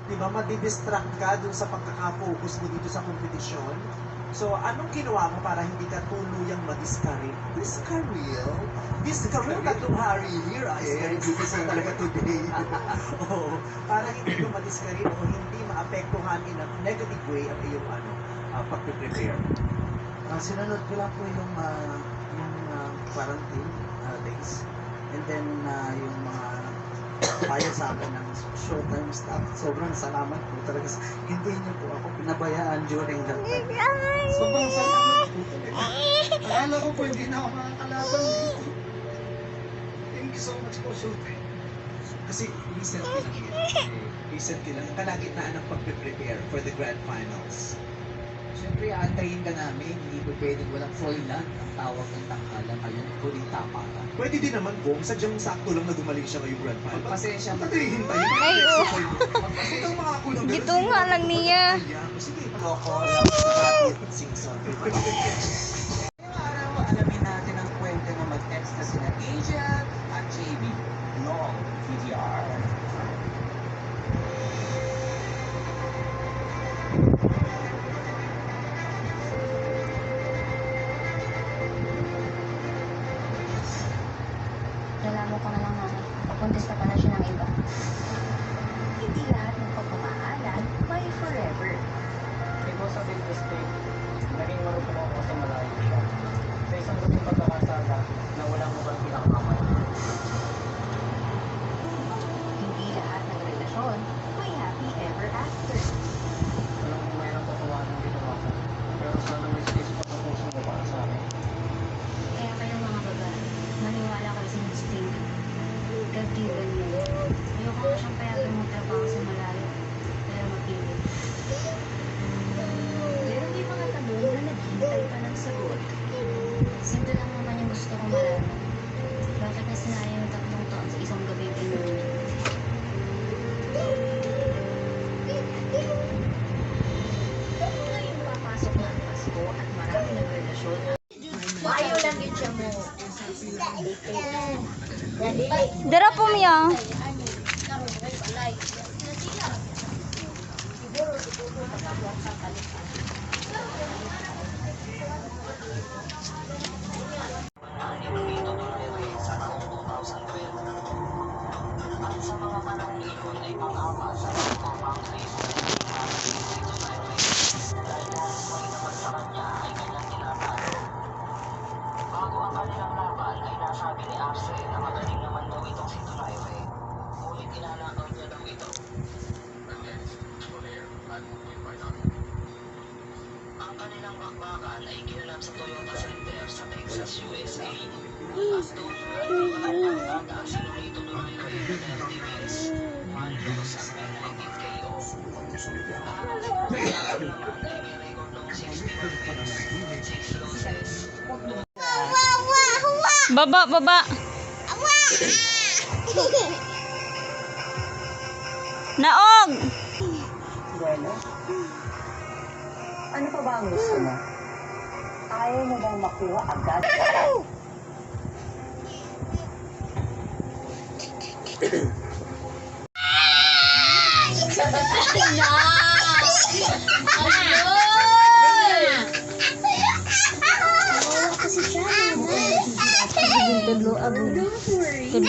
di ba, madidistract ka dun sa pagkaka-focus mo dito sa kompetisyon. So, anong ginawa mo para hindi ka tuluyang ma-discourage? Discourage tatlong hari here, I very beautiful talaga today. Oo, para hindi ka ma-discourage o hindi maapektuhan in a negative way ang iyong pag-prepare. Sinunod ko lang po yung quarantine days. And then, yung mga payo sa akin ng showtime staff. Sobrang salamat po talaga. Hindi niyo po ako pinabayaan during that time. Sobrang salamat po talaga. Akala ko po hindi na ako makakalaban dito. Thank you so much po, showtime. Kasi recently lang, kalagitnaan ng pag-prepare for the grand finals. Siyempre, antayin ka namin. Hindi po pwedeng walang fall na ang tawag ng tanghala ngayon. Kuling tama ka. Pwede din naman kung sadyang sakto lang na gumaling siya ngayong grand finals. Pasensya mo. Pati hintayin. Ay, oo. Huwag kang makakulang. Gito nga lang niya. Sige, ako lang sa sing-song. Ngayong araw, alamin natin ang kwento na mag-text na sina Angel at JB. Long PDR. Nalaman ko na lang na papuntis na pala siya ng iba. Hindi lahat ng pagmamahalan may forever. Because of this mistake, naging marupok ako sa malayo siya. Sa isang gustong pagkakasala na walang mukhang pinakakamay. Hindi lahat ng relasyon may happy ever after. Walang mayroong patuwa ng ginawa ko. Pero sana may space pa sa puso mo para sa akin. Kaya kayong mga babae, maniwala kayo sa instinct. God-given yun. Ayoko nga siyang payagan mo trabaho sa malayo. Pero mapilit. Pero may mga tanong na naghihintay pa ng sagot. Simple lang naman yung gusto kong malaman. Bakit na sinayang yung 3 taon sa isang gabi pinunin? Ngayon papasok na ang Pasko at marami ng relasyon. Mayo lang yun siya mo. Dara po miya. Ang kanilang bakbakan ay ginanap sa Toyota Center sa Texas, USA. As doon ay nakakataga ang sinulito doon ay Ray Duterte Vince, Marcos at 19 KO. Ay may record ng 61 wins, 6 losses. Baba, baba. Naog! Bueno, ano pa ba ang gusto mo? Ayaw mo bang makuha agad? Tudlo, abo. Tudlo.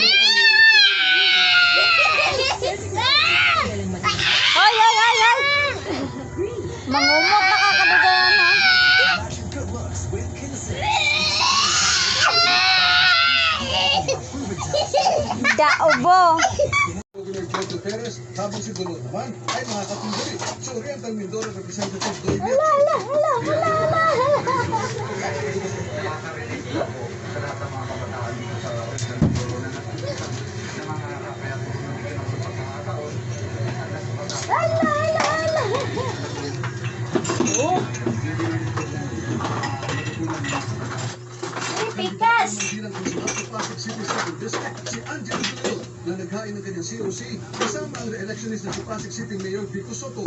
Ay, ay, ay, ay! Mangumot na kakadugan, ha? Daobo! Jojo Perez, habang si Dolo naman ay makakatunggali sa Oriental Mindoro Representative Doy Pikas! bilang konsulat sa Pasig City Civil District, si Angelo Dolo na naghain ng kanyang COC kasama ang re-electionist na si Pasig City Mayor Vico Soto.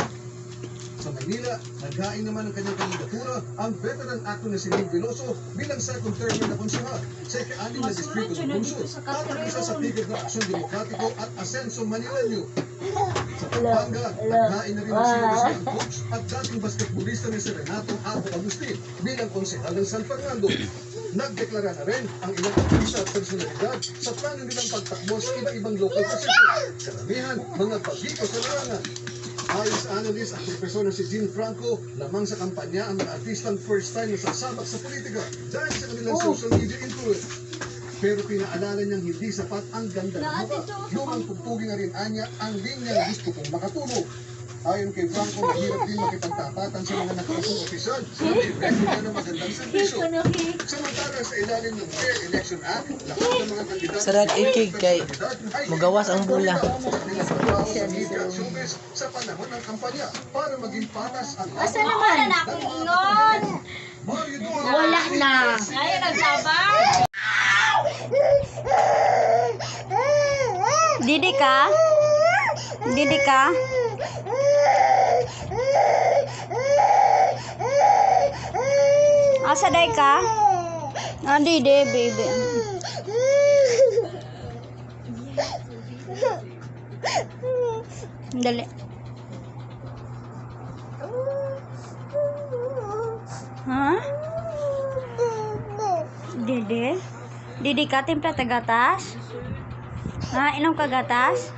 Sa Maynila, naghain naman ng kanyang kandidatura ang veteran actor na si Ning Veloso bilang second term na konsehal sa ika-6 na distrito ng lungsod at isa sa tigil ng Aksyon Demokratiko at Asenso Manileño. Sa Pampanga, naghain na rin ang sinagasang coach at dating basketballista ni si Renato Apo Agustin bilang konsehal ng San Fernando. Nagdeklara na rin ang ilang artista at personalidad sa plano nilang pagtakbo sa iba-ibang local position. Karamihan, mga pagiko sa larangan. Ayon sa analyst at profesor na si Jean Franco, lamang sa kampanya ang mga artistang first time na sasabak sa politika dahil sa kanilang social media influence. Pero pinaalala niyang hindi sapat ang ganda ng mukha. Lumang tugtugin na rin anya ang linyang gusto kong makatulong. Ayon kay Franco, mahirap din makipagtapatan sa mga nakausong opisyal sa nag-record niya ng magandang servisyo. Samantala sa ilalim ng Fair Election Act, lahat ng mga kandidato Sarad ikig kay magawas ang bula. sa media at showbiz sa panahon ng kampanya para maging patas ang Asa naman? Ingon! Mario Duque. Wala na. Ay, nagsabar! Didi ka? Didi ka? Asa day ka? Ah, didi, baby. Dali. Ha? Didi? Didi ka, timpla tagatas? Ha, inom ka gatas?